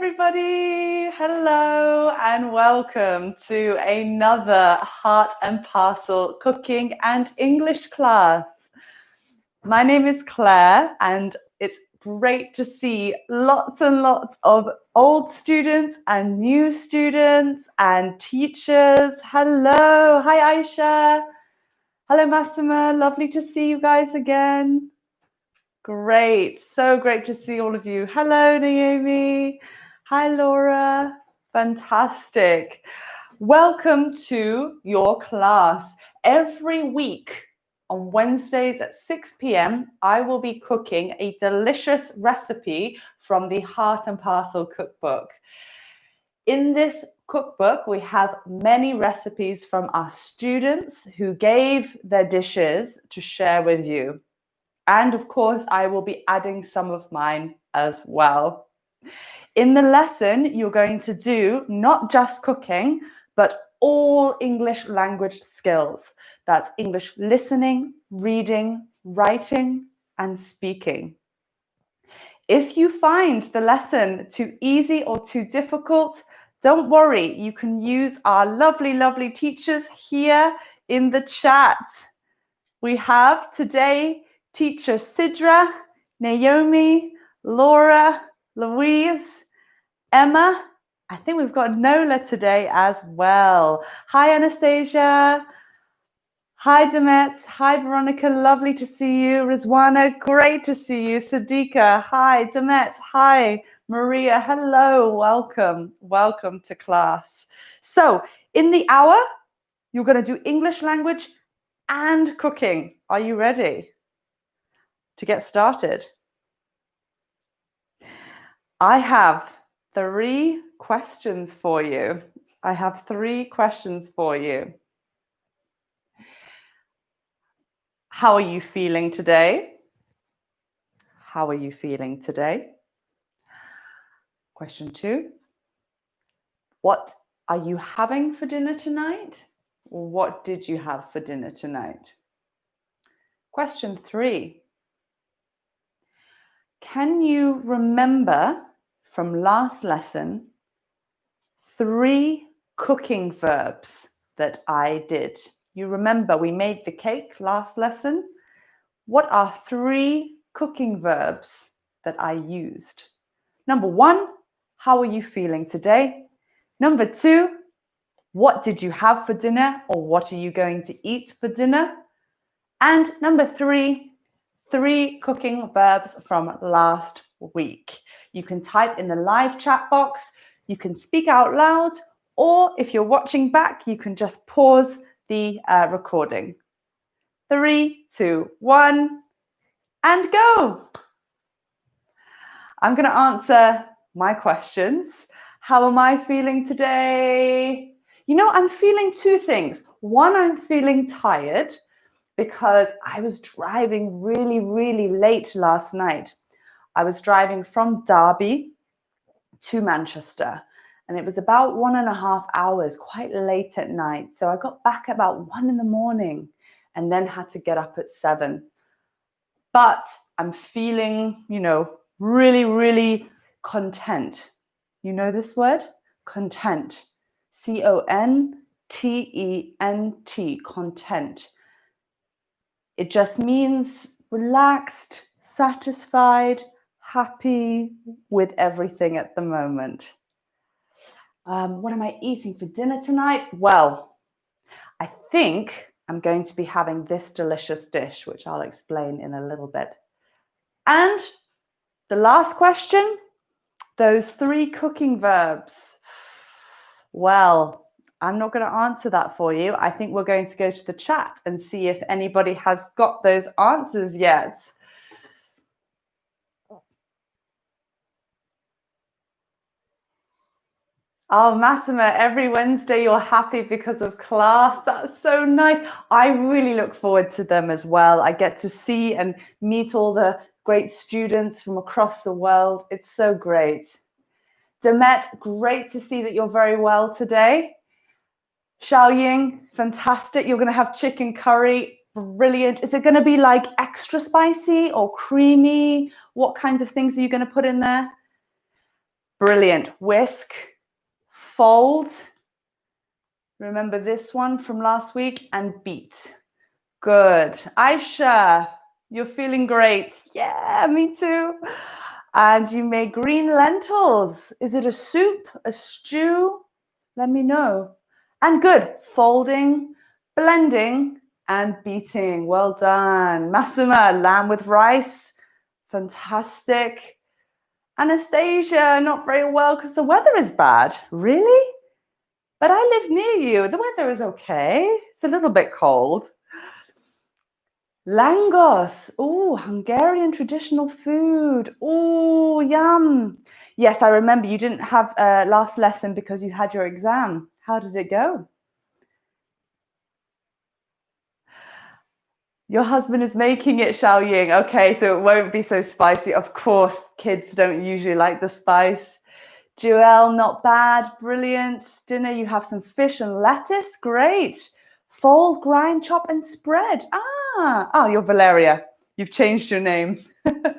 everybody. Hello and welcome to another Heart and Parcel cooking and English class. My name is Claire and it's great to see lots and lots of old students and new students and teachers. Hello. Hi, Aisha. Hello, Massimo. Lovely to see you guys again. Great. So great to see all of you. Hello, Naomi. Hi, Laura. Fantastic. Welcome to your class. Every week on Wednesdays at 6 p.m, I will be cooking a delicious recipe from the Heart and Parcel cookbook. In this cookbook, we have many recipes from our students who gave their dishes to share with you. And of course, I will be adding some of mine as well. In the lesson, you're going to do not just cooking, but all English language skills. That's English listening, reading, writing, and speaking. If you find the lesson too easy or too difficult, don't worry. You can use our lovely, lovely teachers here in the chat. We have today Teacher Sidra, Naomi, Laura, Louise, Emma. I think we've got Nola today as well. Hi, Anastasia. Hi, Demet. Hi, Veronica. Lovely to see you. Rizwana, great to see you. Sadiqa. Hi, Demet. Hi, Maria. Hello. Welcome. Welcome to class. So in the hour, you're going to do English language and cooking. Are you ready to get started? I have 3 questions for you. I have 3 questions for you. How are you feeling today? How are you feeling today? Question 2. What are you having for dinner tonight? Or what did you have for dinner tonight? Question 3. Can you remember from last lesson 3 cooking verbs that I did? You remember we made the cake last lesson? What are 3 cooking verbs that I used? Number 1, how are you feeling today? Number 2, what did you have for dinner or what are you going to eat for dinner? And number 3, 3 cooking verbs from last week. You can type in the live chat box, you can speak out loud, or if you're watching back, you can just pause the recording. 3, 2, 1, and go. I'm going to answer my questions. How am I feeling today? You know, I'm feeling 2 things. One, I'm feeling tired because I was driving really, really late last night. I was driving from Derby to Manchester, and it was about 1.5 hours, quite late at night. So I got back about 1 in the morning and then had to get up at 7. But I'm feeling, you know, really, really content. You know this word? Content. C-O-N-T-E-N-T, content. It just means relaxed, satisfied, happy with everything at the moment. What am I eating for dinner tonight? Well, I think I'm going to be having this delicious dish, which I'll explain in a little bit. And the last question, those 3 cooking verbs. Well, I'm not going to answer that for you. I think we're going to go to the chat and see if anybody has got those answers yet. Oh, Massimo, every Wednesday you're happy because of class. That's so nice. I really look forward to them as well. I get to see and meet all the great students from across the world. It's so great. Demet, great to see that you're very well today. Xiaoying, fantastic. You're going to have chicken curry. Brilliant. Is it going to be like extra spicy or creamy? What kinds of things are you going to put in there? Brilliant. Whisk, fold. Remember this one from last week, and beat. Good. Aisha, you're feeling great. Yeah, me too. And you made green lentils. Is it a soup, a stew? Let me know. And good. Folding, blending, and beating. Well done. Masuma, lamb with rice. Fantastic. Anastasia, not very well because the weather is bad. Really? But I live near you. The weather is okay. It's a little bit cold. Langos. Oh, Hungarian traditional food. Oh, yum. Yes, I remember you didn't have last lesson because you had your exam. How did it go? Your husband is making it, Xiao Ying. Okay, so it won't be so spicy. Of course, kids don't usually like the spice. Joelle, not bad. Brilliant. Dinner, you have some fish and lettuce. Great. Fold, grind, chop, and spread. Oh, you're Valeria. You've changed your name.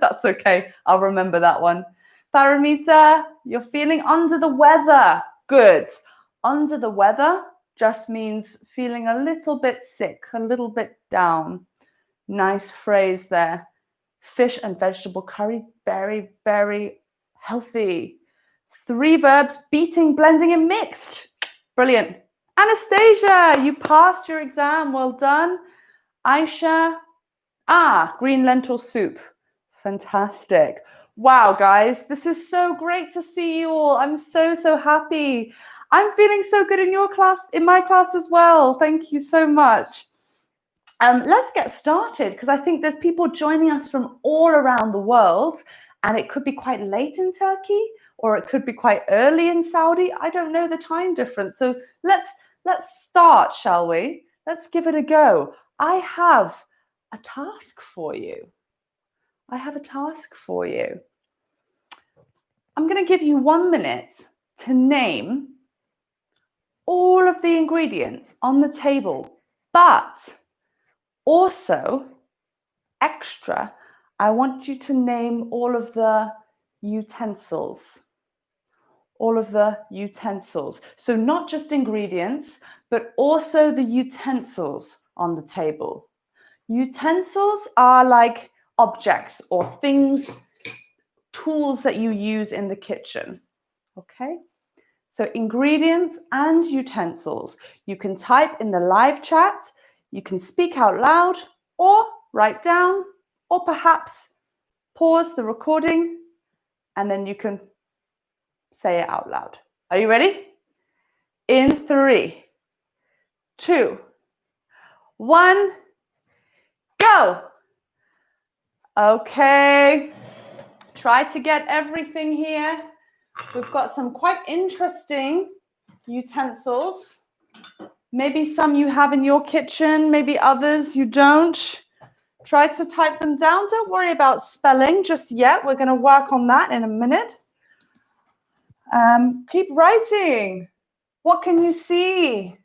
That's okay. I'll remember that one. Paramita, you're feeling under the weather. Good. Under the weather just means feeling a little bit sick, a little bit down. Nice phrase there. Fish and vegetable curry, very, very healthy. 3 verbs, beating, blending, and mixed. Brilliant. Anastasia, you passed your exam. Well done. Aisha, green lentil soup. Fantastic. Wow, guys, this is so great to see you all. I'm so, so happy. I'm feeling so good in your class, in my class as well. Thank you so much. Let's get started because I think there's people joining us from all around the world, and it could be quite late in Turkey or it could be quite early in Saudi. I don't know the time difference. So let's start, shall we? Let's give it a go. I have a task for you. I'm going to give you 1 minute to name all of the ingredients on the table, but also extra, I want you to name all of the utensils. So not just ingredients, but also the utensils on the table. Utensils are like objects or things, tools that you use in the kitchen. Okay? So ingredients and utensils. You can type in the live chat, you can speak out loud or write down, or perhaps pause the recording and then you can say it out loud. Are you ready? In 3, 2, 1, go. Okay. Try to get everything here. We've got some quite interesting utensils. Maybe some you have in your kitchen, maybe others you don't. Try to type them down. Don't worry about spelling just yet. We're going to work on that in a minute. Keep writing. What can you see?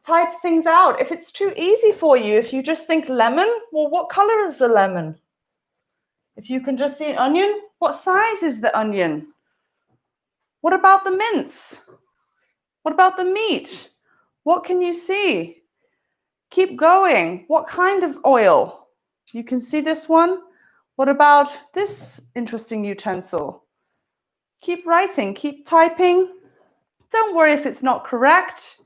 Type things out. If it's too easy for you, if you just think lemon, well, what color is the lemon? If you can just see an onion, what size is the onion? What about the mince? What about the meat? What can you see? Keep going. What kind of oil? You can see this one. What about this interesting utensil? Keep writing, keep typing. Don't worry if it's not correct.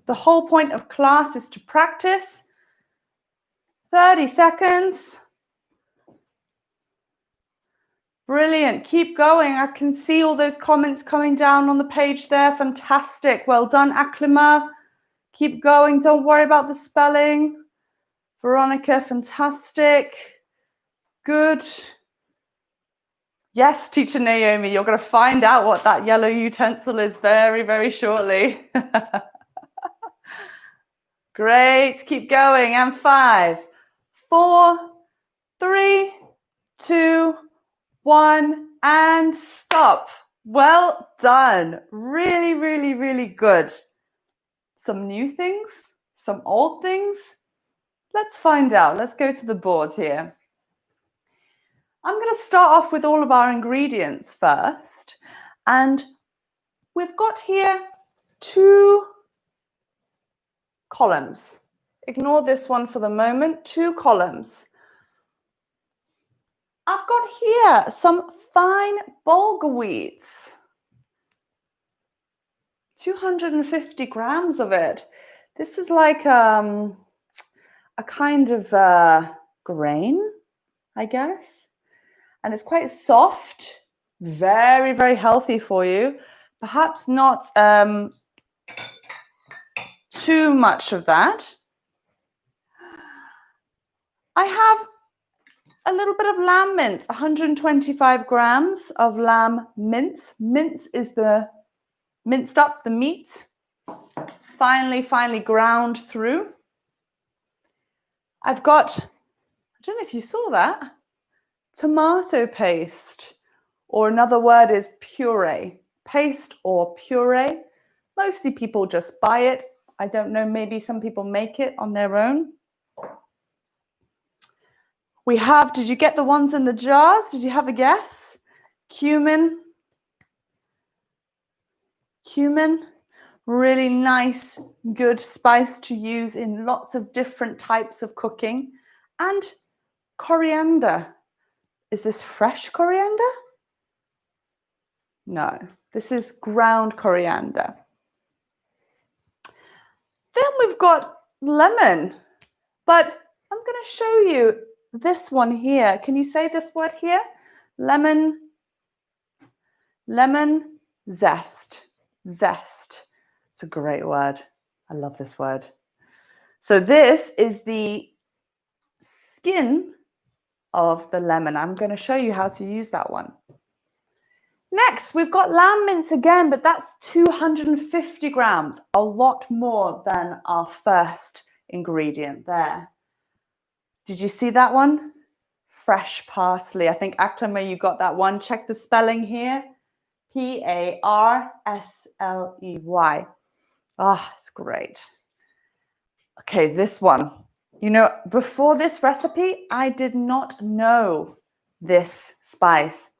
The whole point of class is to practice. 30 seconds. Brilliant. Keep going. I can see all those comments coming down on the page there. Fantastic. Well done, Aklima. Keep going. Don't worry about the spelling. Veronica, fantastic. Good. Yes, teacher Naomi, you're going to find out what that yellow utensil is very, very shortly. Great. Keep going. And 5, 4, 3, 2, 1, and stop. Well done. Really, really, really good. Some new things, some old things. Let's find out. Let's go to the board here. I'm going to start off with all of our ingredients first. And we've got here 2 columns. Ignore this one for the moment, 2 columns. I've got here some fine bulgur wheats. 250 grams of it. This is like a kind of grain, I guess. And it's quite soft, very, very healthy for you. Perhaps not too much of that. I have a little bit of lamb mince, 125 grams of lamb mince. Mince is the minced up the meat, finely ground through. I've got, I don't know if you saw that, tomato paste, or another word is puree. Paste or puree. Mostly people just buy it. I don't know, maybe some people make it on their own. We have, did you get the ones in the jars? Did you have a guess? Cumin. Cumin, really nice, good spice to use in lots of different types of cooking. And coriander. Is this fresh coriander? No, this is ground coriander. Then we've got lemon, but I'm going to show you this one here. Can you say this word here? Lemon zest. Zest. It's a great word. I love this word. So this is the skin of the lemon. I'm going to show you how to use that one. Next, we've got lamb mince again, but that's 250 grams, a lot more than our first ingredient there. Did you see that one? Fresh parsley. I think, Aklama, you got that one. Check the spelling here. Parsley. Ah, it's great. Okay, this one. You know, before this recipe, I did not know this spice,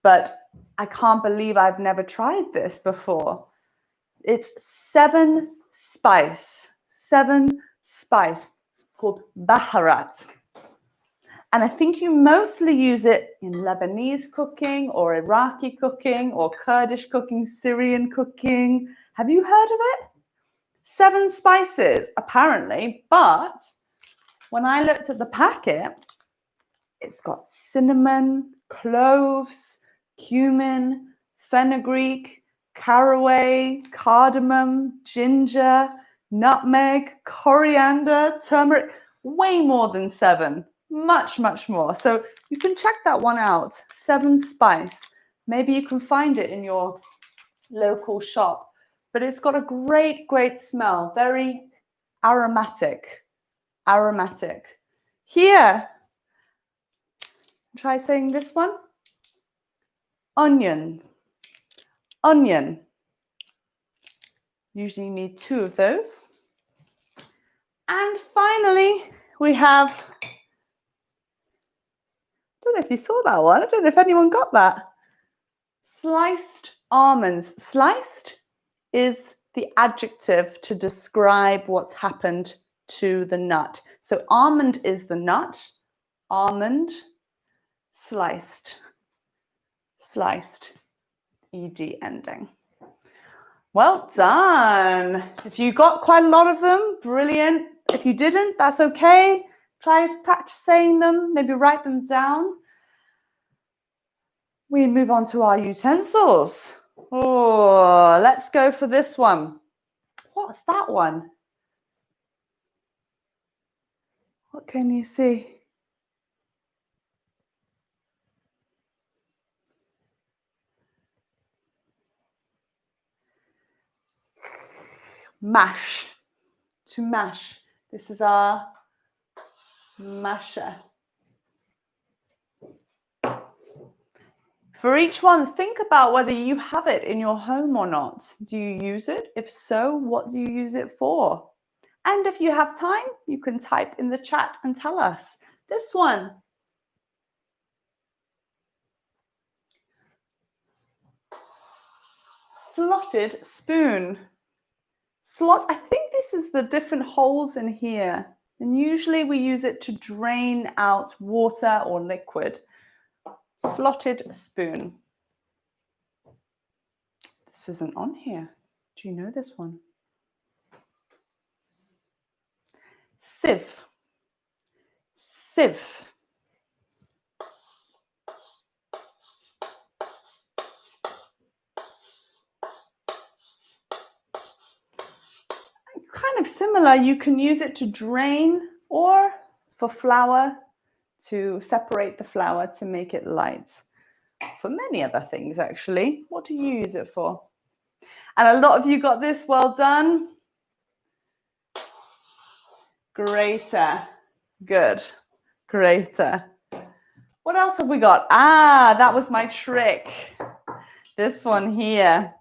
but I can't believe I've never tried this before. It's 7 spice called baharat. And I think you mostly use it in Lebanese cooking or Iraqi cooking or Kurdish cooking, Syrian cooking. Have you heard of it? 7 spices, apparently, but when I looked at the packet, it's got cinnamon, cloves, cumin, fenugreek, caraway, cardamom, ginger, nutmeg, coriander, turmeric, way more than 7, much more. So you can check that one out, 7 spice. Maybe you can find it in your local shop, but it's got a great smell, very aromatic. Here, try saying this one. Onion. Usually you need 2 of those. And finally, we have, I don't know if you saw that one. I don't know if anyone got that. Sliced almonds. Sliced is the adjective to describe what's happened to the nut. So almond is the nut. Almond. Sliced. ED ending. Well done. If you got quite a lot of them, brilliant. If you didn't, that's okay. Try practice saying them, maybe write them down. We move on to our utensils. Oh, let's go for this one. What's that one? What can you see? Mash. To mash. This is our masher. For each one, think about whether you have it in your home or not. Do you use it? If so, what do you use it for? And if you have time, you can type in the chat and tell us. This one. slotted spoon. Slot, I think this is the different holes in here. And usually we use it to drain out water or liquid. Slotted spoon. This isn't on here. Do you know this one? Sieve. Sieve. Kind of similar, you can use it to drain or for flour to separate the flour to make it light. For many other things, actually. What do you use it for? And a lot of you got this. Well done. Grater. Good. Grater. What else have we got? Ah, that was my trick. This one here.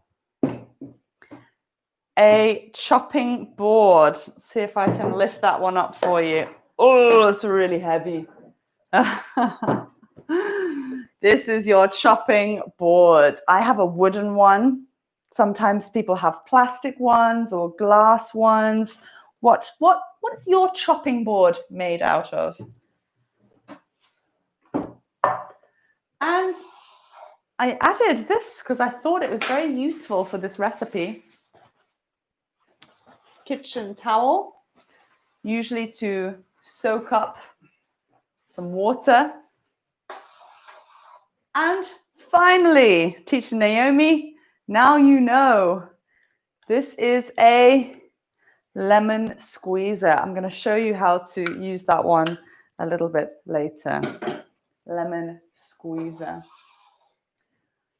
A chopping board. See if I can lift that one up for you. Oh, it's really heavy. This is your chopping board. I have a wooden one. Sometimes people have plastic ones or glass ones. What is your chopping board made out of? And I added this because I thought it was very useful for this recipe. Kitchen towel, usually to soak up some water. And finally, Teacher Naomi, now you know, this is a lemon squeezer. I'm going to show you how to use that one a little bit later. Lemon squeezer.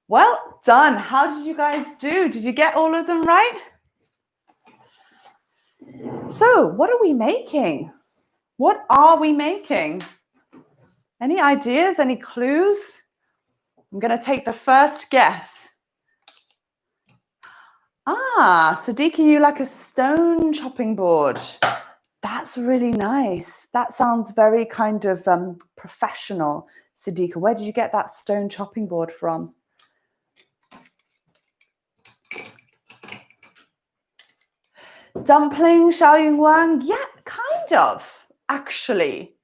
Well done. How did you guys do? Did you get all of them right? So, what are we making? What are we making? Any ideas? Any clues? I'm going to take the first guess. Ah, Sadiqa, you like a stone chopping board. That's really nice. That sounds very kind of professional. Sadiqa, where did you get that stone chopping board from? Dumpling, Xiaoying Wang? Yeah, kind of, actually.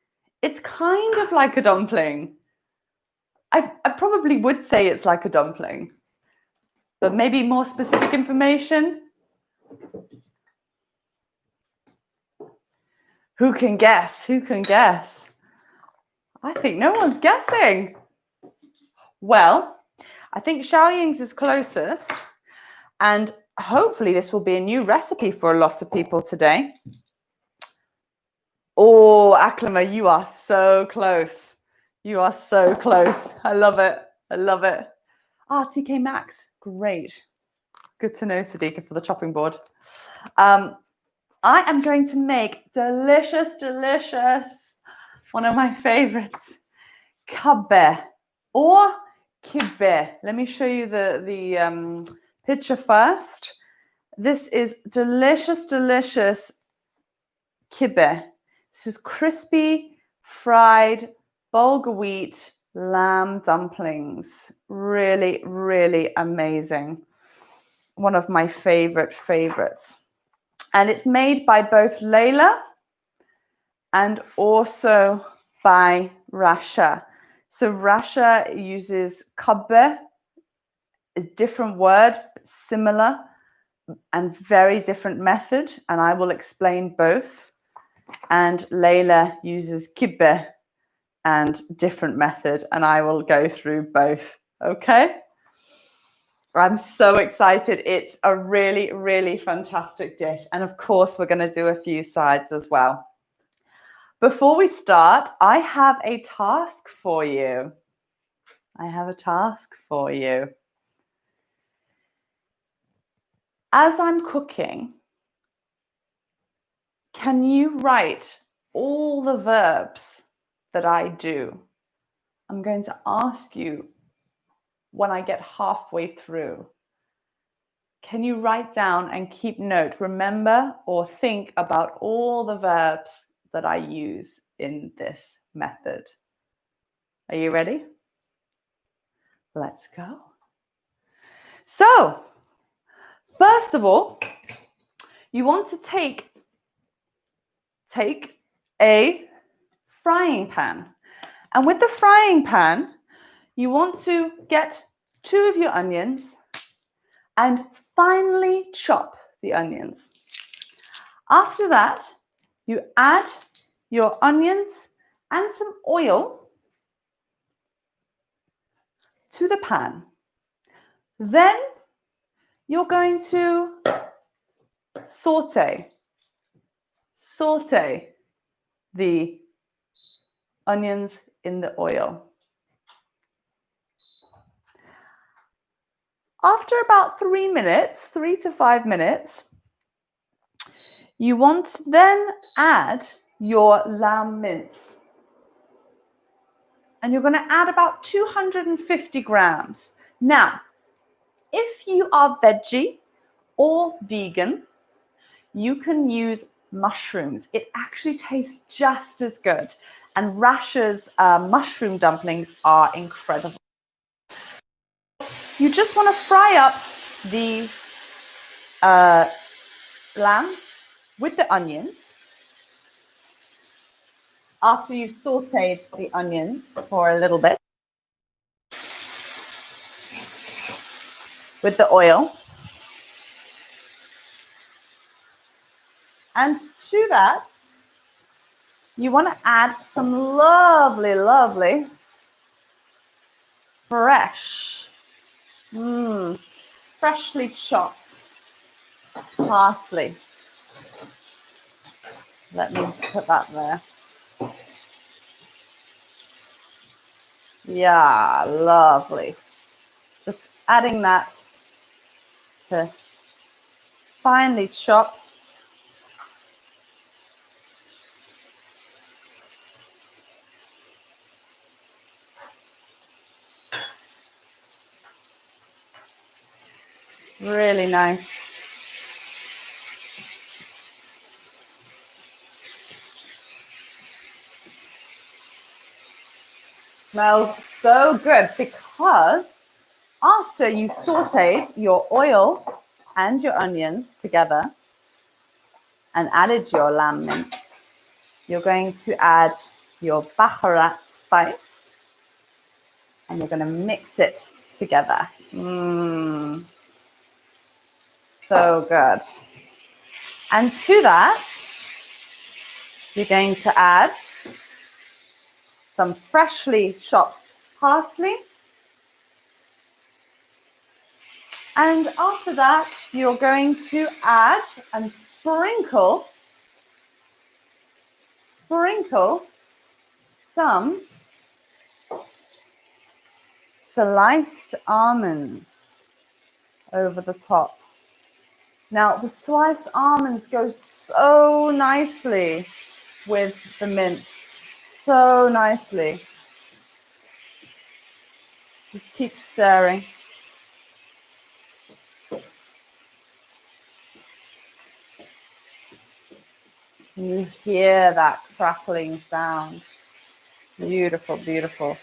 It's kind of like a dumpling. I probably would say it's like a dumpling. But maybe more specific information? Who can guess? Who can guess? I think no one's guessing. Well, I think Xiaoying's is closest. And hopefully this will be a new recipe for a lot of people today. Oh, Aklama, you are so close. You are so close. I love it. I love it. Ah, TK Maxx. Great. Good to know, Sadiqa, for the chopping board. I am going to make delicious, one of my favorites, KIBBEH or KIBBEH. Let me show you the picture first. This is delicious KIBBEH. This is crispy, fried, bulgur wheat lamb dumplings. Really, really amazing. One of my favorites. And it's made by both Laila and also by Rasha. So Rasha uses kubbeh, a different word, but similar and very different method. And I will explain both. And Laila uses KIBBEH and different method. And I will go through both. Okay? I'm so excited. It's a really, really fantastic dish. And of course, we're going to do a few sides as well. Before we start, I have a task for you. As I'm cooking, can you write all the verbs that I do? I'm going to ask you when I get halfway through. Can you write down and keep note? Remember or think about all the verbs that I use in this method. Are you ready? Let's go. So, First of all, you want to take a frying pan. And with the frying pan, you want to get 2 of your onions and finely chop the onions. After that, you add your onions and some oil to the pan. Then you're going to saute the onions in the oil. After about 3 minutes, 3 to 5 minutes, you want to then add your lamb mince. And you're going to add about 250 grams. Now, if you are veggie or vegan, you can use mushrooms. It actually tastes just as good. And Rasha's mushroom dumplings are incredible. You just want to fry up the lamb with the onions. After you've sauteed the onions for a little bit with the oil. And to that, you want to add some lovely, lovely freshly chopped parsley. Let me put that there. Yeah, lovely. Just adding that to finely chop. Really nice. Smells so good because after you've sauteed your oil and your onions together and added your lamb mince, you're going to add your baharat spice and you're going to mix it together. So good. And to that, you're going to add some freshly chopped parsley. And after that, you're going to add and sprinkle some sliced almonds over the top. Now, the sliced almonds go so nicely with the mince, so nicely. Just keep stirring. You hear that crackling sound. Beautiful, beautiful.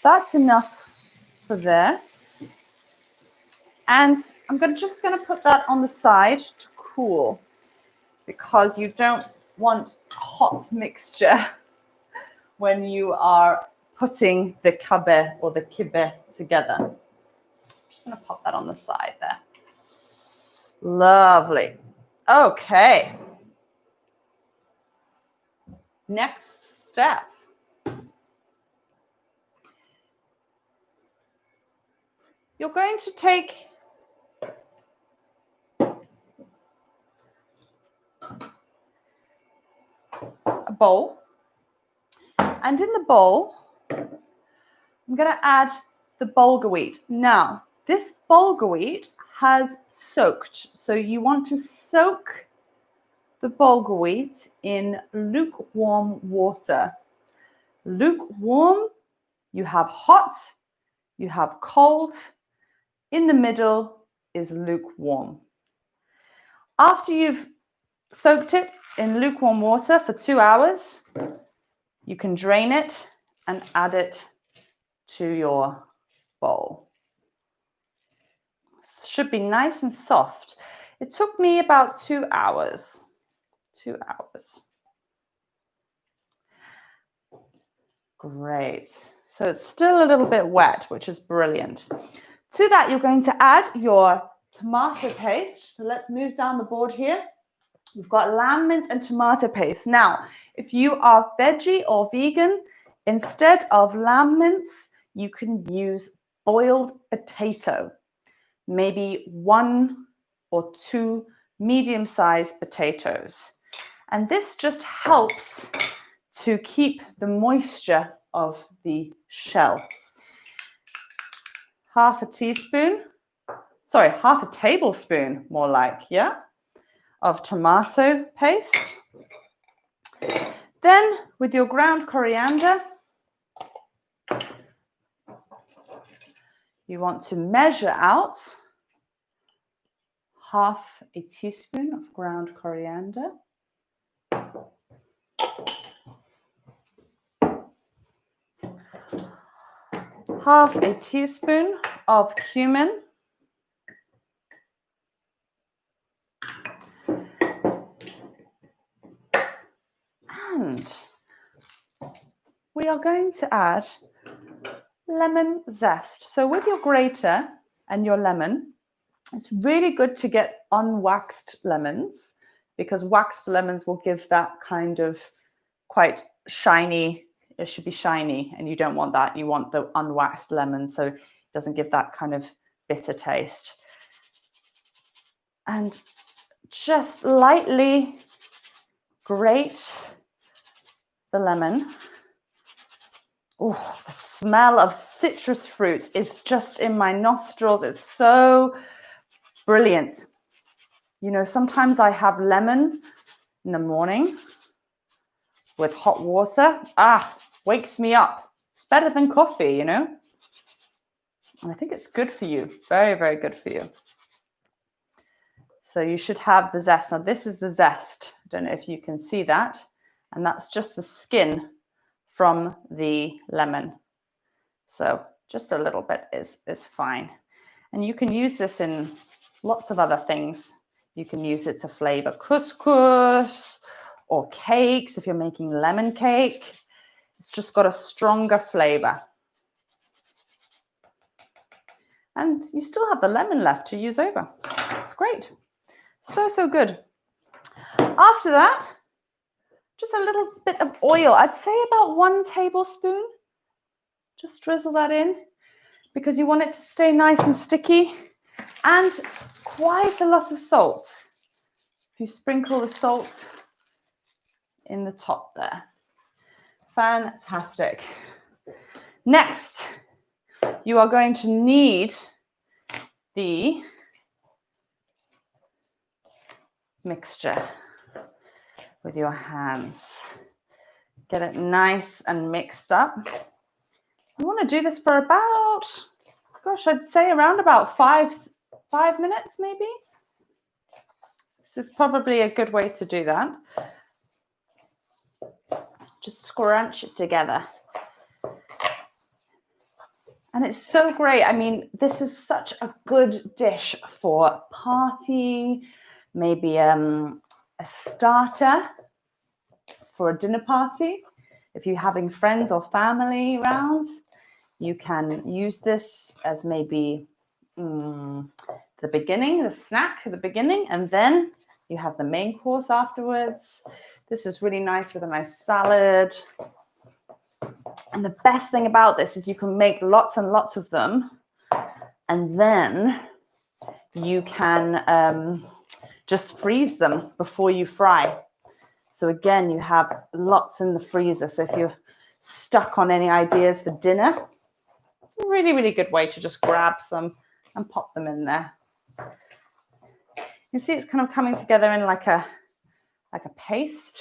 That's enough for there. And I'm just going to put that on the side to cool because you don't want hot mixture when you are putting the kubbeh or the KIBBEH together. I'm just going to pop that on the side there. Lovely. Okay. Next step. You're going to take a bowl, and in the bowl, I'm going to add the bulgur wheat. Now, this bulgur wheat has soaked, so you want to soak the bulgur wheat in lukewarm water. Lukewarm, you have hot, you have cold, in the middle is lukewarm. After you've soaked it in lukewarm water for 2 hours, you can drain it and add it to your bowl. should be nice and soft. It took me about 2 hours. 2 hours. Great. So it's still a little bit wet, which is brilliant. To that, you're going to add your tomato paste. So let's move down the board here. We've got lamb mince and tomato paste. Now, if you are veggie or vegan, instead of lamb mince, you can use boiled potato. Maybe 1 or 2 medium-sized potatoes. And this just helps to keep the moisture of the shell. Half a tablespoon, more like, yeah, of tomato paste. Then with your ground coriander, you want to measure out half a teaspoon of ground coriander. Half a teaspoon of cumin. And we are going to add lemon zest. So with your grater and your lemon, it's really good to get unwaxed lemons, because waxed lemons will give that kind of quite shiny, it should be shiny, and you don't want that. You want the unwaxed lemon, so it doesn't give that kind of bitter taste. And just lightly grate the lemon. Oh, the smell of citrus fruits is just in my nostrils. It's so brilliant. You know, sometimes I have lemon in the morning with hot water. Wakes me up. It's better than coffee, you know. And I think it's good for you. Very, very good for you. So you should have the zest. Now this is the zest. I don't know if you can see that. And that's just the skin from the lemon. So just a little bit is fine. And you can use this in lots of other things. You can use it to flavor couscous or cakes if you're making lemon cake. It's just got a stronger flavor. And you still have the lemon left to use over. It's great. So, so good. After that, just a little bit of oil. I'd say about 1 tablespoon. Just drizzle that in because you want it to stay nice and sticky. And quite a lot of salt. If you sprinkle the salt in the top there. Fantastic. Next, you are going to need the mixture with your hands. Get it nice and mixed up. You want to do this for about, gosh, I'd say around about five minutes maybe. This is probably a good way to do that. Just scrunch it together. And it's so great. I mean, this is such a good dish for a party, maybe a starter for a dinner party. If you're having friends or family rounds, you can use this as maybe the beginning, the snack at the beginning, and then you have the main course afterwards. This is really nice with a nice salad. And the best thing about this is you can make lots and lots of them, and then you can just freeze them before you fry. So again, you have lots in the freezer. So if you're stuck on any ideas for dinner, it's a really, really good way to just grab some and pop them in there. You see it's kind of coming together in like a paste,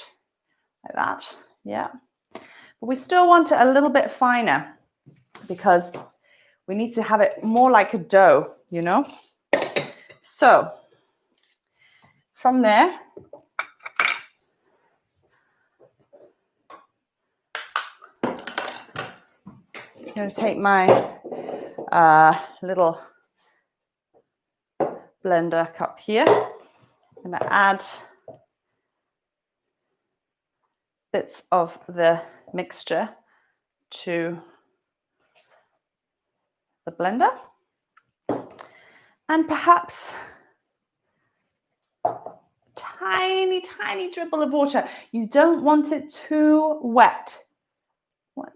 like that, yeah. But we still want it a little bit finer because we need to have it more like a dough, you know. So from there, I'm going to take my little blender cup here. I'm going to add bits of the mixture to the blender. And perhaps tiny, tiny dribble of water. You don't want it too wet. 1,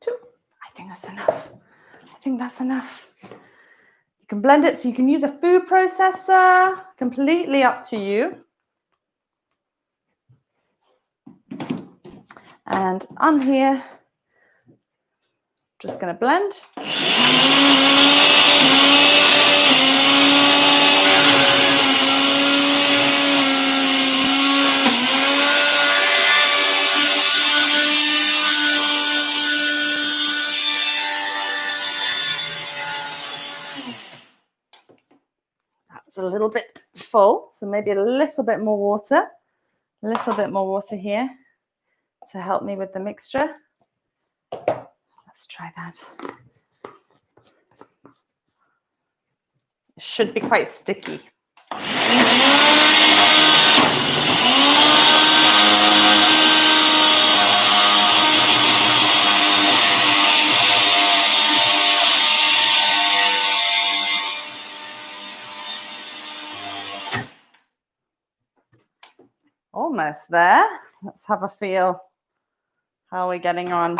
2. I think that's enough. I think that's enough. You can blend it so you can use a food processor. Completely up to you. And on here, just going to blend. That's a little bit full, so maybe a little bit more water. A little bit more water here to help me with the mixture. Let's try that. It should be quite sticky. Almost there. Let's have a feel. How are we getting on?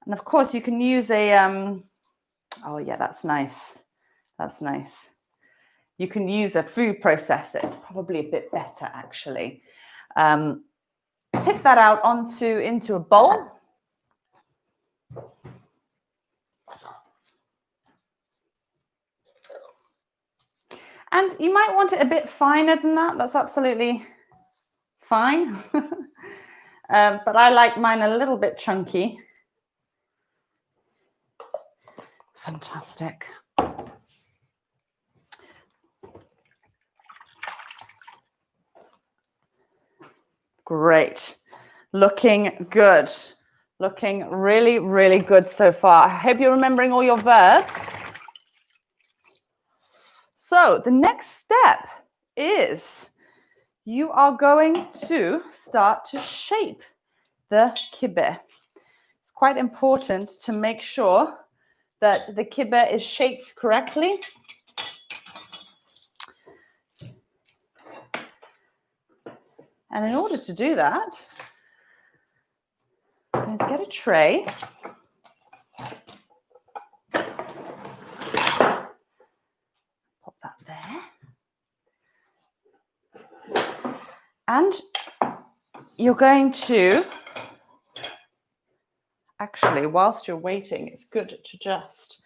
And of course, you can use a, oh yeah, that's nice. That's nice. You can use a food processor. It's probably a bit better, actually. Tip that out into a bowl. And you might want it a bit finer than that. That's absolutely fine. But I like mine a little bit chunky. Fantastic. Great. Looking good. Looking really, really good so far. I hope you're remembering all your verbs. So the next step is you are going to start to shape the kibbeh. It's quite important to make sure that the kibbeh is shaped correctly. And in order to do that, I'm going to get a tray. Pop that there. And you're going to, actually, whilst you're waiting, it's good to just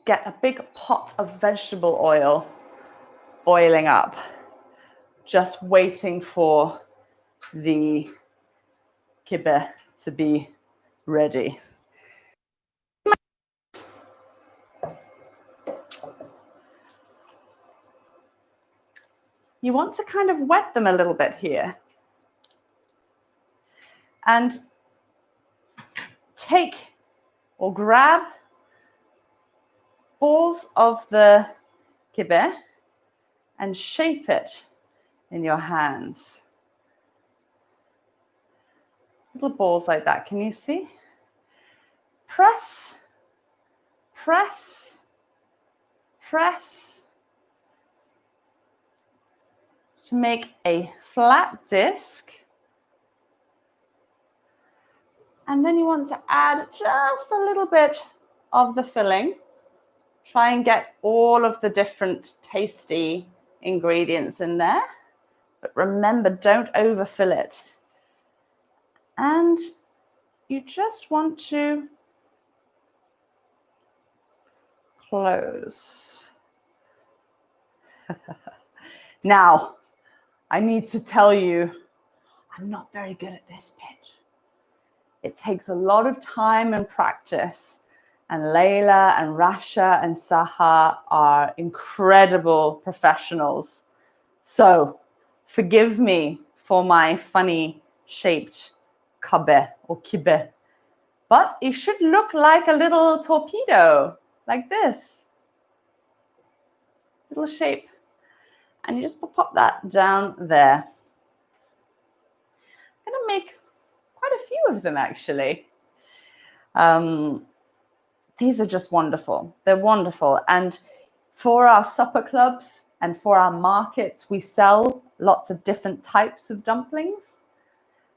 get a big pot of vegetable oil boiling up, just waiting for the kibbeh to be ready. You want to kind of wet them a little bit here. And take or grab balls of the kibbeh and shape it in your hands. Little balls like that, can you see? Press, press, press to make a flat disc. And then you want to add just a little bit of the filling. Try and get all of the different tasty ingredients in there. But remember, don't overfill it. And you just want to close. Now, I need to tell you, I'm not very good at this bit. It takes a lot of time and practice. And Laila and Rasha and Saha are incredible professionals. So forgive me for my funny shaped kubbeh or kibbeh. But it should look like a little torpedo, like this. Little shape. And you just pop that down there. I'm going to make quite a few of them, actually. These are just wonderful. They're wonderful. And for our supper clubs and for our markets, we sell lots of different types of dumplings.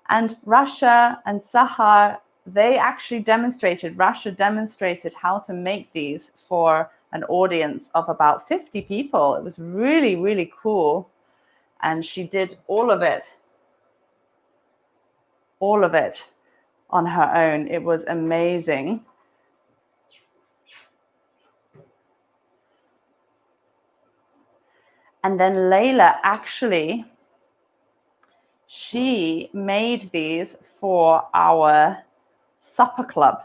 And Rasha and Sahar, Rasha demonstrated how to make these for an audience of about 50 people. It was really, really cool. And she did all of it on her own. It was amazing. And then Laila actually, she made these for our supper club.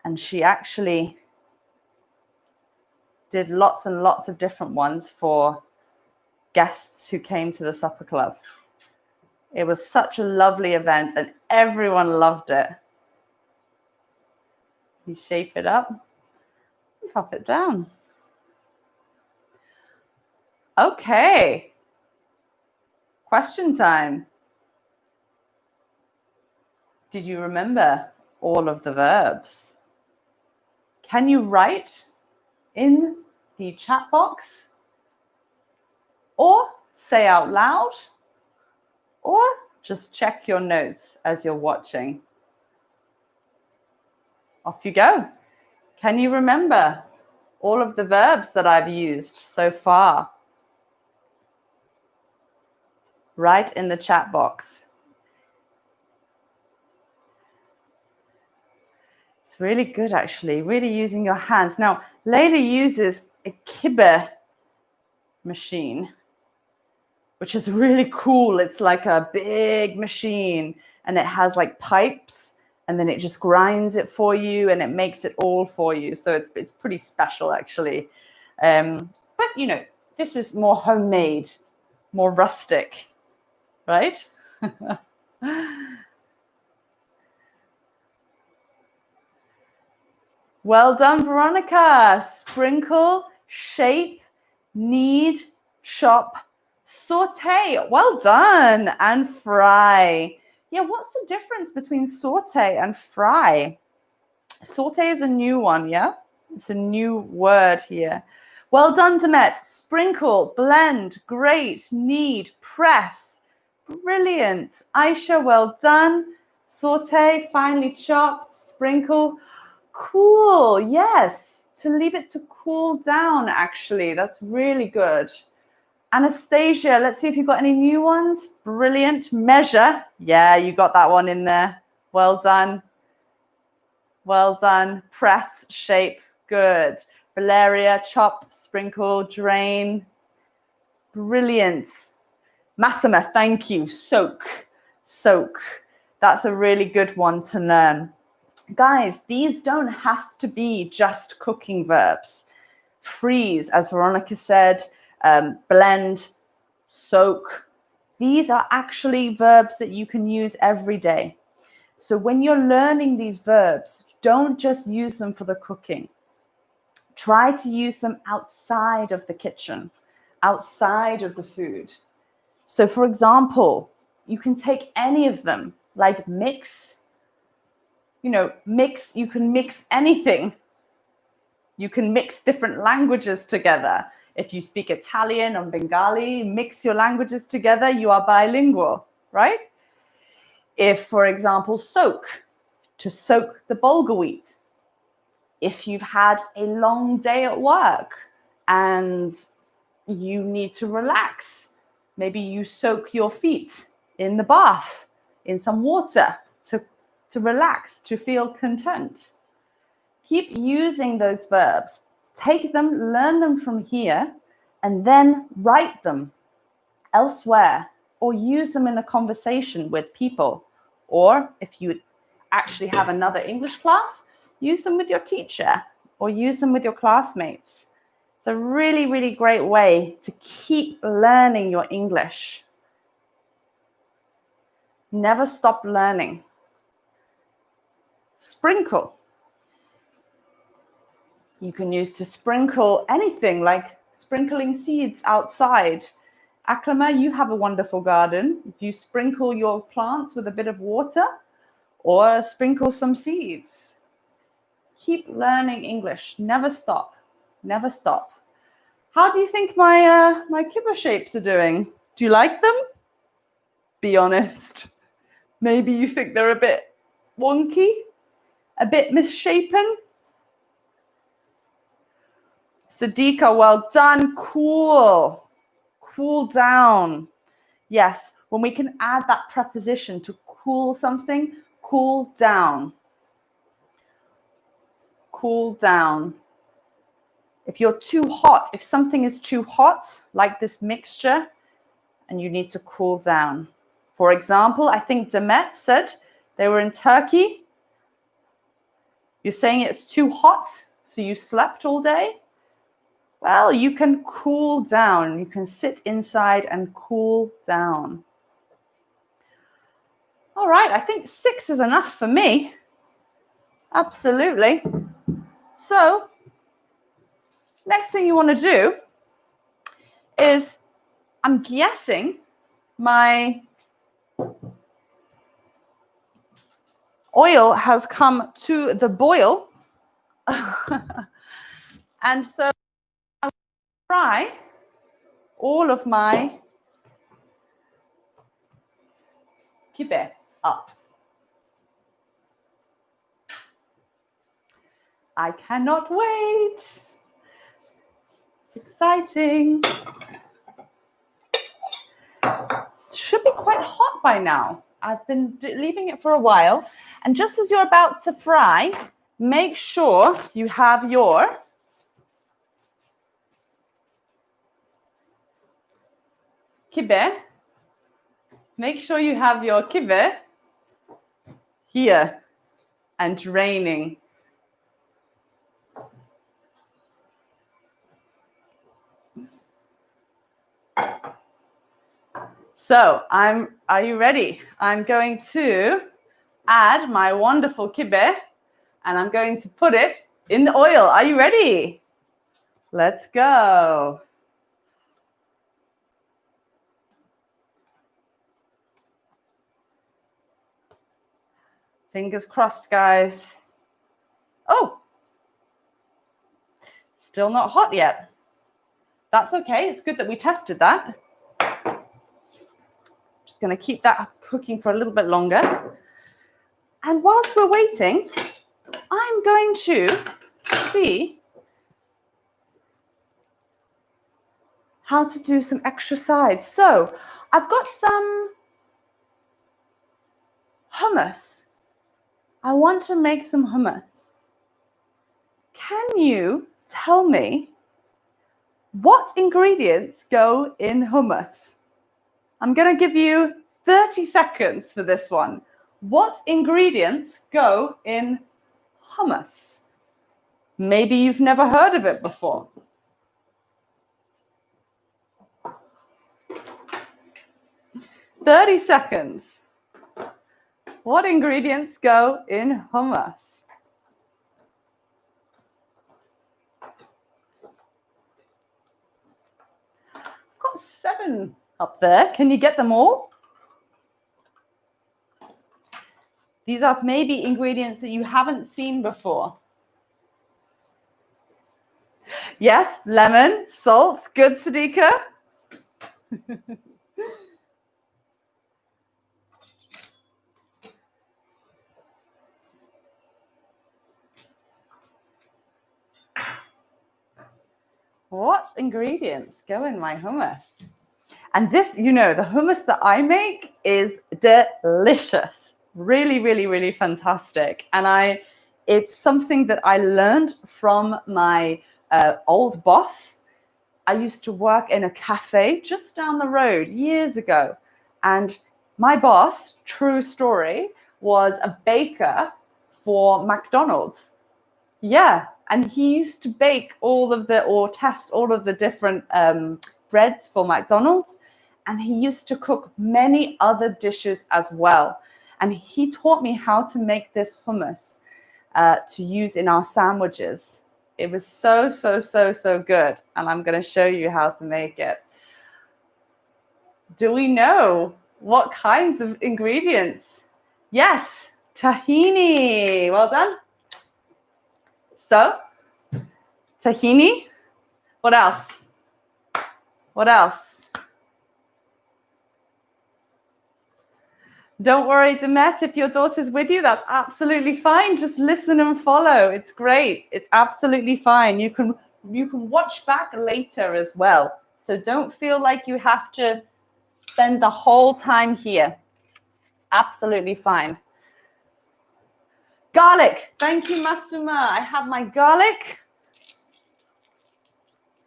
And she actually did lots and lots of different ones for guests who came to the supper club. It was such a lovely event and everyone loved it. You shape it up and pop it down. Okay. Question time. Did you remember all of the verbs? Can you write in the chat box or say out loud or just check your notes as you're watching? Off you go. Can you remember all of the verbs that I've used so far? Write in the chat box. It's really good, actually, really using your hands. Now, Laila uses a KIBBEH machine, which is really cool. It's like a big machine and it has like pipes and then it just grinds it for you and it makes it all for you. So it's pretty special, actually. But, you know, this is more homemade, more rustic, right? Well done, Veronica. Sprinkle, shape, knead, chop, saute. Well done. And fry. Yeah, what's the difference between saute and fry? Saute is a new one, yeah? It's a new word here. Well done, Demet. Sprinkle, blend, grate, knead, press. Brilliant. Aisha, well done. Saute, finely chopped, sprinkle. Cool. Yes. To leave it to cool down, actually. That's really good. Anastasia, let's see if you've got any new ones. Brilliant. Measure. Yeah, you got that one in there. Well done. Well done. Press, shape. Good. Valeria, chop, sprinkle, drain. Brilliant. Massima, thank you. Soak. Soak. That's a really good one to learn. Guys, these don't have to be just cooking verbs. Freeze, as Veronica said, blend, soak. These are actually verbs that you can use every day. So when you're learning these verbs, don't just use them for the cooking. Try to use them outside of the kitchen, outside of the food. So for example, you can take any of them, like mix. You know, mix, you can mix anything. You can mix different languages together. If you speak Italian or Bengali, mix your languages together, you are bilingual, right? If, for example, soak, to soak the bulgur wheat. If you've had a long day at work and you need to relax, maybe you soak your feet in the bath, in some water to relax, to feel content. Keep using those verbs. Take them, learn them from here, and then write them elsewhere or use them in a conversation with people. Or if you actually have another English class, use them with your teacher or use them with your classmates. It's a really, really great way to keep learning your English. Never stop learning. sprinkle. You can use to sprinkle anything, like sprinkling seeds outside. Aklama, you have a wonderful garden. If you sprinkle your plants with a bit of water or sprinkle some seeds. Keep learning English. Never stop. Never stop. How do you think my kibbeh shapes are doing? Do you like them? Be honest. Maybe you think they're a bit wonky, a bit misshapen. Sadiqa, well done. Cool. Cool down. Yes, when we can add that preposition to cool something, cool down. Cool down. If you're too hot, if something is too hot, like this mixture, and you need to cool down. For example, I think Demet said they were in Turkey. You're saying it's too hot, so you slept all day? Well, you can cool down. You can sit inside and cool down. All right, I think 6 is enough for me. Absolutely. So, next thing you want to do is, I'm guessing my oil has come to the boil. And so I'll fry all of my kibbeh up. I cannot wait. It's exciting. It should be quite hot by now. I've been leaving it for a while. And just as you're about to fry, make sure you have your kibbeh. Make sure you have your kibbeh here and draining. So are you ready? I'm going to add my wonderful kibbeh and I'm going to put it in the oil. Are you ready? Let's go. Fingers crossed, guys. Oh, still not hot yet. That's okay. It's good that we tested that. Just going to keep that cooking for a little bit longer. And whilst we're waiting, I'm going to see how to do some exercise. So I've got some hummus. I want to make some hummus. Can you tell me what ingredients go in hummus? I'm going to give you 30 seconds for this one. What ingredients go in hummus? Maybe you've never heard of it before. "30 seconds. What ingredients go in hummus?" I've got 7 up there. Can you get them all? These are maybe ingredients that you haven't seen before. Yes, lemon, salt. Good, Sadiqa. What ingredients go in my hummus? And this, you know, the hummus that I make is delicious. Really, really, really fantastic. And it's something that I learned from my old boss. I used to work in a cafe just down the road years ago. And my boss, true story, was a baker for McDonald's. Yeah. And he used to bake test all of the different breads for McDonald's. And he used to cook many other dishes as well. And he taught me how to make this hummus. to use in our sandwiches. It was so, so, so, so good. And I'm going to show you how to make it. Do we know what kinds of ingredients? Yes, tahini. Well done. So, tahini. What else? What else? Don't worry, Demet, if your daughter's with you, that's absolutely fine. Just listen and follow. It's great. It's absolutely fine. You can watch back later as well. So don't feel like you have to spend the whole time here. Absolutely fine. Garlic. Thank you, Masuma. I have my garlic.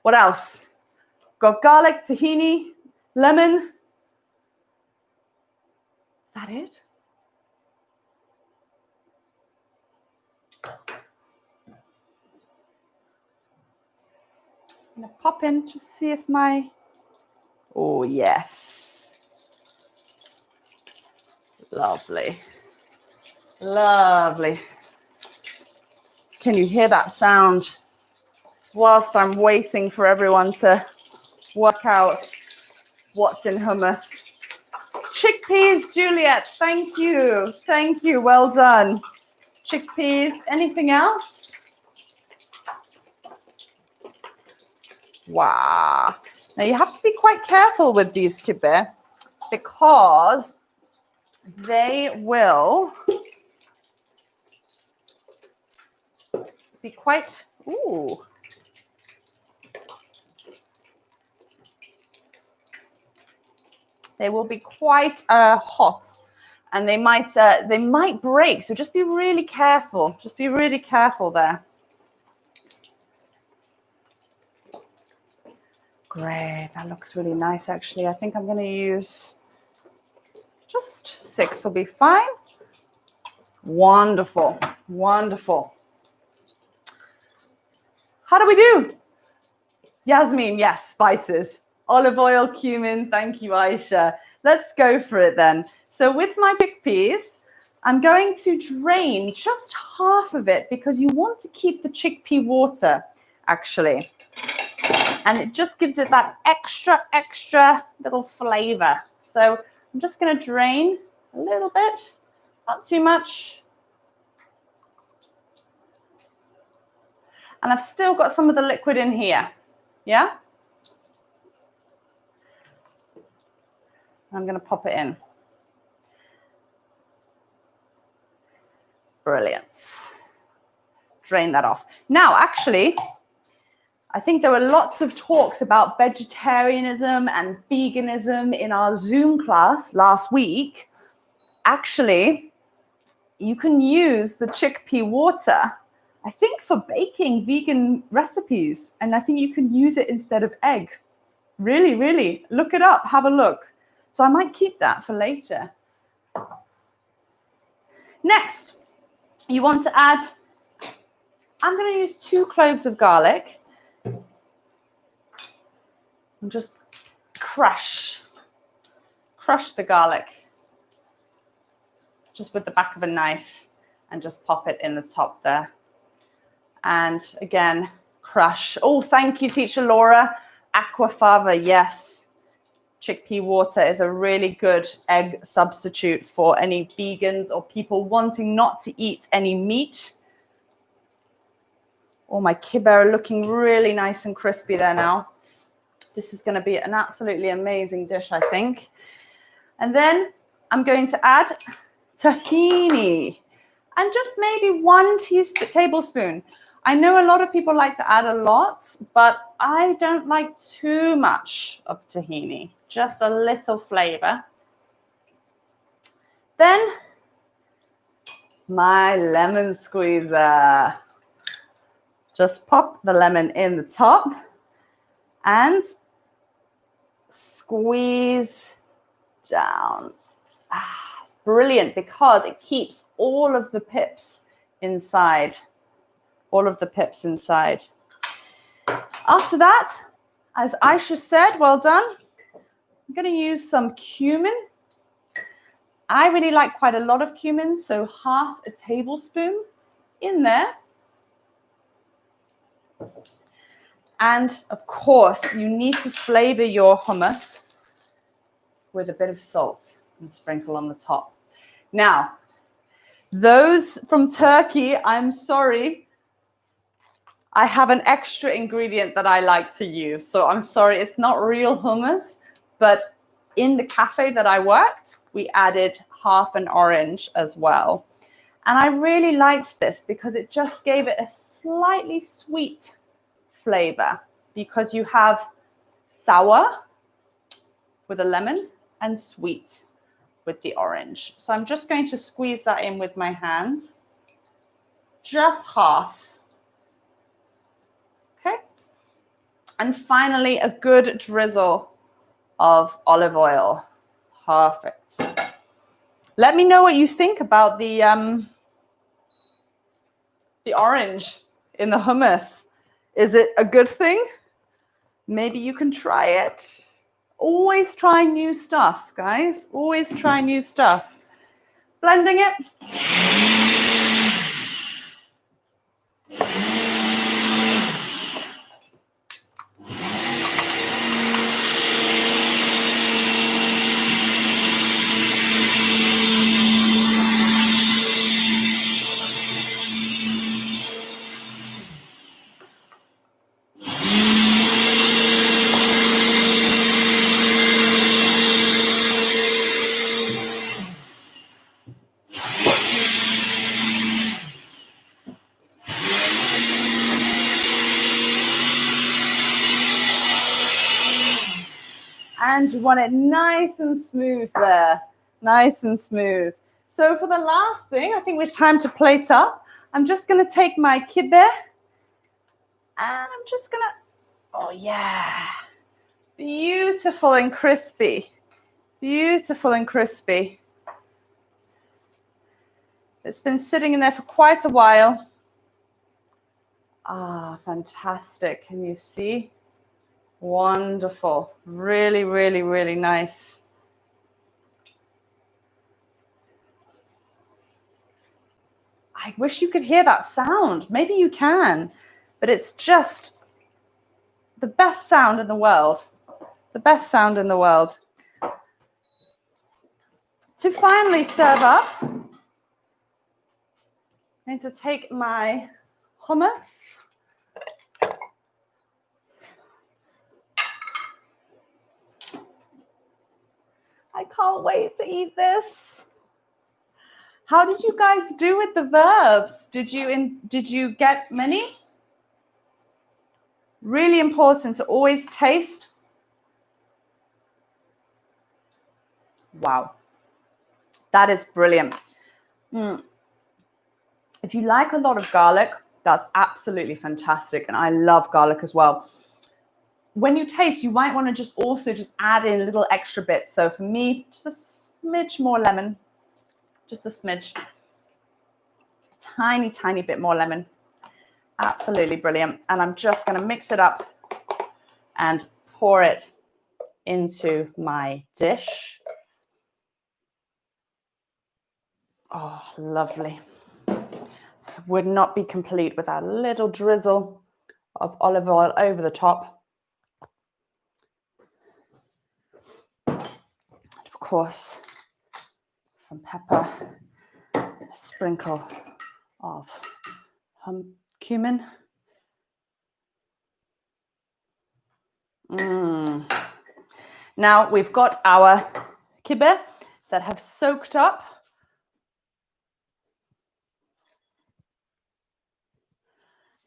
What else? Got garlic, tahini, lemon. Is that it? I'm going to pop in, just see if my... Oh, yes. Lovely. Lovely. Can you hear that sound? Whilst I'm waiting for everyone to work out what's in hummus. Chickpeas, Juliet, thank you. Thank you, well done. Chickpeas, anything else? Wow. Now you have to be quite careful with these kibbeh because they will be quite, ooh. They will be quite hot, and they might break. So just be really careful. Just be really careful there. Great, that looks really nice. Actually, I think I'm going to use just 6 will be fine. Wonderful, wonderful. How do we do? Yasmin, yes, spices. Olive oil, cumin, thank you, Aisha. Let's go for it then. So with my chickpeas, I'm going to drain just half of it because you want to keep the chickpea water, actually. And it just gives it that extra little flavor. So I'm just going to drain a little bit, not too much. And I've still got some of the liquid in here, yeah? I'm going to pop it in. Brilliant. Drain that off. Now, actually, I think there were lots of talks about vegetarianism and veganism in our Zoom class last week. Actually, you can use the chickpea water, I think, for baking vegan recipes. And I think you can use it instead of egg. Really, really. Look it up. Have a look. So I might keep that for later. Next, you want to add, I'm going to use 2 cloves of garlic and just crush the garlic just with the back of a knife and just pop it in the top there. And again, crush. Oh, thank you, Teacher Laura. Aquafaba, yes. Chickpea water is a really good egg substitute for any vegans or people wanting not to eat any meat. Oh, my kibbeh are looking really nice and crispy there now. This is going to be an absolutely amazing dish, I think. And then I'm going to add tahini and just maybe 1 tablespoon. I know a lot of people like to add a lot, but I don't like too much of tahini. Just a little flavor. Then my lemon squeezer. Just pop the lemon in the top and squeeze down. It's brilliant because it keeps all of the pips inside. All of the pips inside. After that, as Aisha said, well done. I'm going to use some cumin. I really like quite a lot of cumin, so 1/2 tablespoon. in there. And of course, you need to flavor your hummus with a bit of salt and sprinkle on the top. Now, those from Turkey, I'm sorry, I have an extra ingredient that I like to use. So I'm sorry, it's not real hummus, but in the cafe that I worked, we added half an orange as well. And I really liked this because it just gave it a slightly sweet flavor, because you have sour with a lemon and sweet with the orange. So I'm just going to squeeze that in with my hand, just half. Okay. And finally, a good drizzle of olive oil. Perfect. Let me know what you think about the orange in the hummus. Is it a good thing? Maybe you can try it. Always try new stuff, guys. Always try new stuff. Blending it. And you want it nice and smooth there. Nice and smooth. So for the last thing, I think it's time to plate up. I'm just going to take my KIBBEH and I'm just going to, oh yeah, beautiful and crispy. Beautiful and crispy. It's been sitting in there for quite a while. Ah, fantastic. Can you see? Wonderful. Really, really, really nice. I wish you could hear that sound. Maybe you can, but it's just the best sound in the world. The best sound in the world. To finally serve up, I'm going to take my hummus. I can't wait to eat this. How did you guys do with the verbs? Did you get many? Really important to always taste. Wow. That is brilliant. If you like a lot of garlic, that's absolutely fantastic. And I love garlic as well. When you taste, you might want to just add in little extra bits. So for me, just a smidge more lemon. Just a smidge. Tiny, tiny bit more lemon. Absolutely brilliant. And I'm just going to mix it up and pour it into my dish. Oh, lovely. Would not be complete without a little drizzle of olive oil over the top. And of course, some pepper, a sprinkle of cumin. Now we've got our KIBBEH that have soaked up.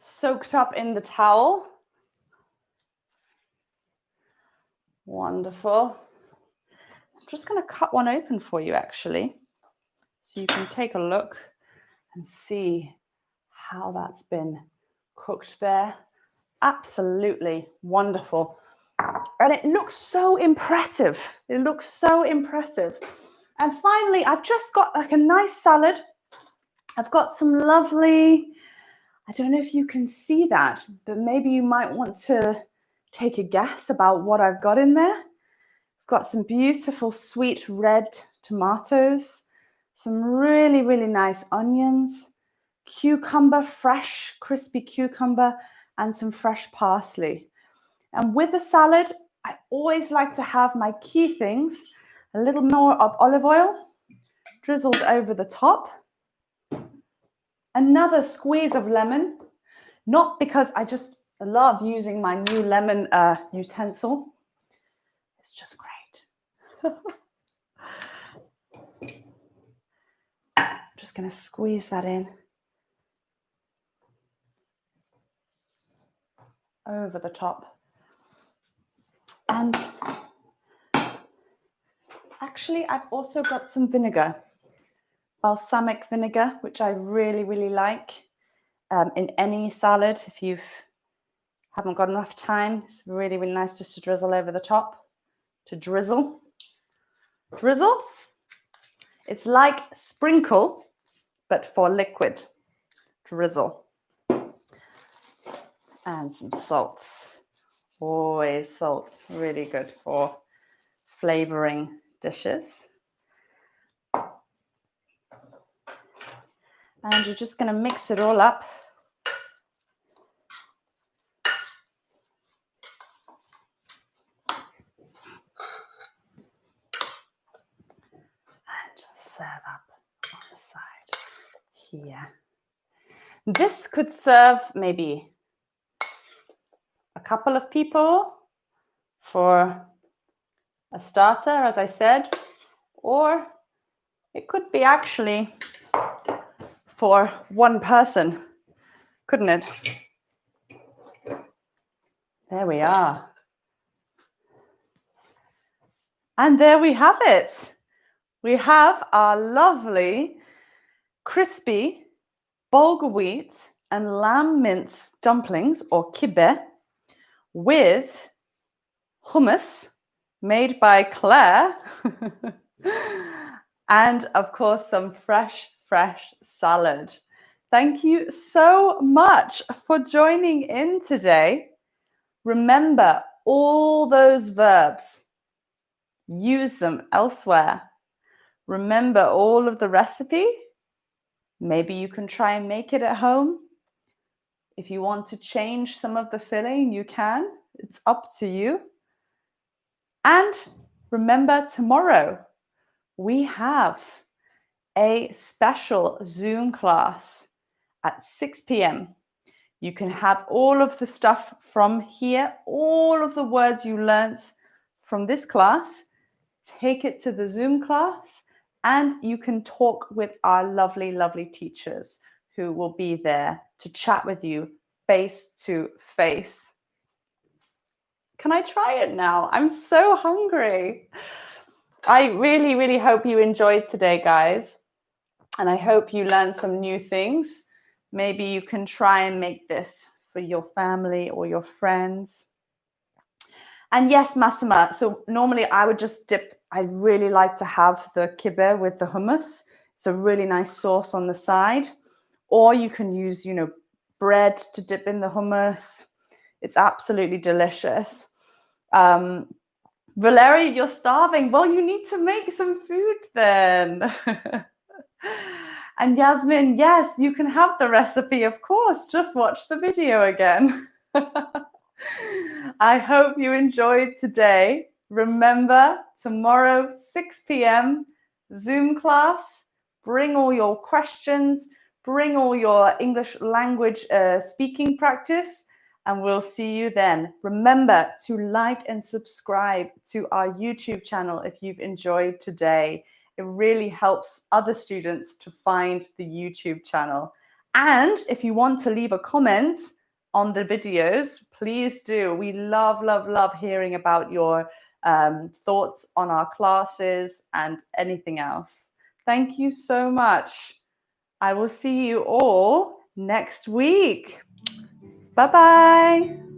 Soaked up in the towel. Wonderful. I'm just going to cut one open for you actually, so you can take a look and see how that's been cooked there. Absolutely wonderful. And it looks so impressive. It looks so impressive. And finally, I've just got like a nice salad. I've got some lovely, I don't know if you can see that, but maybe you might want to take a guess about what I've got in there. I've got some beautiful sweet red tomatoes, some really, really nice onions, cucumber, fresh, crispy cucumber, and some fresh parsley. And with the salad, I always like to have my key things, a little more of olive oil drizzled over the top, another squeeze of lemon, not because I just love using my new lemon utensil. It's just great. Just going to squeeze that in over the top. And actually, I've also got some vinegar, balsamic vinegar, which I really, really like in any salad. If you haven't got enough time, it's really, really nice just to drizzle over the top. To drizzle. Drizzle. It's like sprinkle, but for liquid. Drizzle. And some salt. Always salt. Really good for flavoring dishes. And you're just going to mix it all up. And just serve up on the side here. This could serve maybe a couple of people for a starter, as I said, or it could be actually for one person, couldn't it? There we are. And there we have it. We have our lovely crispy bulgur wheat and lamb mince dumplings, or KIBBEH, with hummus made by Clare and of course some fresh salad. Thank you so much for joining in today. Remember all those verbs. Use them elsewhere. Remember all of the recipe. Maybe you can try and make it at home. If you want to change some of the filling, you can. It's up to you. And remember, tomorrow we have a special Zoom class at 6 p.m. You can have all of the stuff from here, all of the words you learnt from this class, take it to the Zoom class, and you can talk with our lovely, lovely teachers who will be there to chat with you face to face. Can I try it now? I'm so hungry. I really, really hope you enjoyed today, guys. And I hope you learned some new things. Maybe you can try and make this for your family or your friends. And yes, Massima, so normally I would just dip. I really like to have the KIBBEH with the hummus. It's a really nice sauce on the side. Or you can use, bread to dip in the hummus. It's absolutely delicious. Valeria, you're starving. Well, you need to make some food then. And Yasmin, yes, you can have the recipe, of course. Just watch the video again. I hope you enjoyed today. Remember, tomorrow, 6 p.m, Zoom class. Bring all your questions. Bring all your English language speaking practice. And we'll see you then. Remember to like and subscribe to our YouTube channel if you've enjoyed today. It really helps other students to find the YouTube channel. And if you want to leave a comment on the videos, please do. We love, love, love hearing about your thoughts on our classes and anything else. Thank you so much. I will see you all next week. Bye-bye.